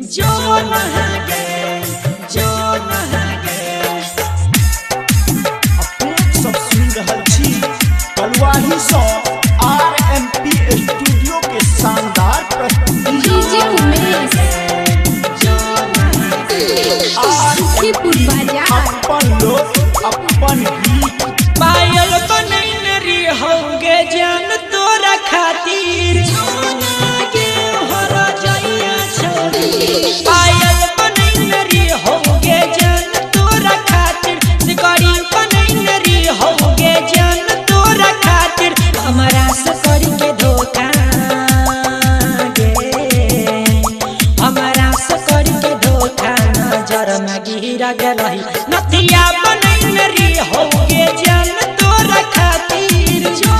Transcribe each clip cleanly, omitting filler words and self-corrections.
जो नहागे जो नहागे अपने सब सुन रहल छी कलवाही सौ आरएमपी स्टूडियो के शानदार प्रस्तुति डीजे उमेश जो नहागे सुखीपुर बाजार अपन लोग अपन गीत पायल बनैन री होगे जान तोरा खातिर जो नहागे हरा जाइया छोरी पायल बनैन री होगे जान तोरा खातिर सिकड़ी बनैन री होगे जान तोरा खातिर हमरा से करी के धोखा गे हमरा से करी के धोखा नजर में गिरा गेलही नथिया बनैन री होगे जान तोरा खातिर जो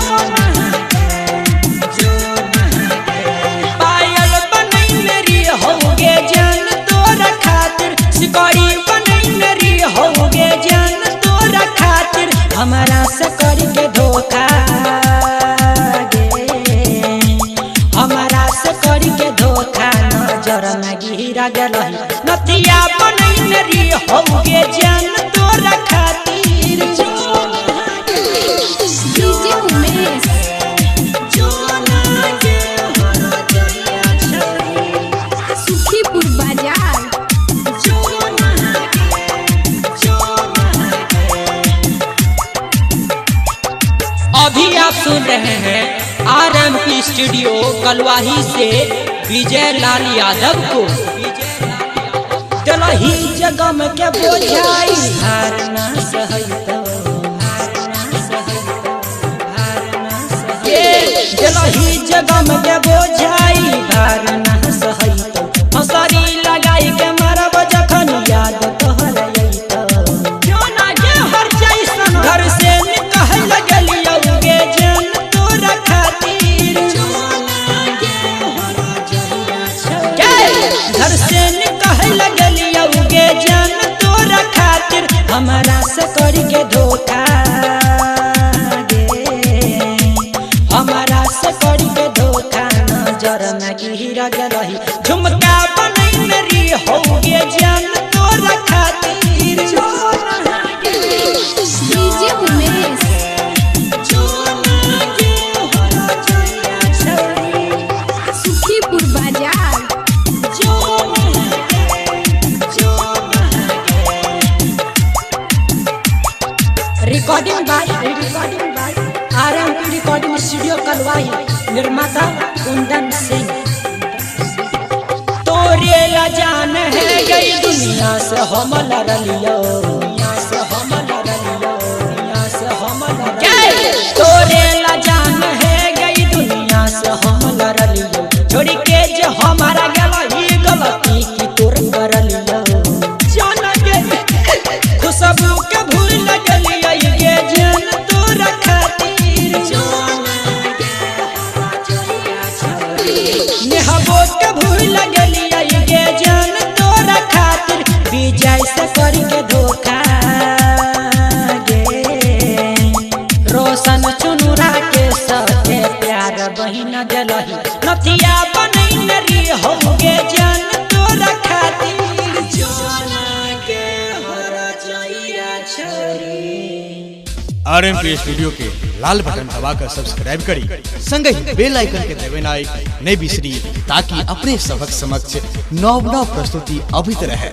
पायल बनैन री होगे जान तोरा खातिर सिकड़ी बनैन री होगे जान तोरा खातिर हमरा से करी के धोखा गे हमरा से करी के धोखा नजर में गिरा गेलही नथिया बनैन री होगे जान तोरा खातिर जो डीजे उमेश सुखीपुर बाजार अभी आप सुन रहे हैं आरएमपी स्टूडियो कलवाही से विजय लाल यादव को दलही जगम के बोझाई हारना सहित दलही जगम के बोझाई हारना सहित हंसरी लगाई के मरब जखन याद तोहर अइतो क्यों ना गे हर जैसन घर से निकल लगलियौ गे जान तोरा खातिर घर से निकल लगलियौ गे जान तोरा खातिर हमरा से करी के धोखा गे हमरा से करी के धोखा नजर में गिरा गेलही झुमका बनैन री होगे जान तोरा खातिर डीजे उमेश सुखीपुर बाजार recording by RMP recording studio Kalwahi निर्माता कुंदन सिंह तोरे ला जान है गई दुनिया से हम लड़लियो तोरे ला जान है गई दुनिया से हम लड़लियो छोड़ के जे हमारा गलती गलती की तोर करलियो जान गे खुशबू के भूल गलियो गे जान तोरा खातिर नेहबो के भूल गलियो गे जान तोरा खातिर विजय से करी के धोखा गे रोशन चुनुरा के साथे प्यार बहिन देलही नथिया बनैन री होगे जान तोरा खातिर के हरा जाइया छोरी आरएमपी स्टूडियो के लाल बटन दबाकर सब्सक्राइब करी संग ही बेल आइकन के दबाना नहीं बिसरी ताकि अपने सबक समक्ष नव प्रस्तुति अभित रहे।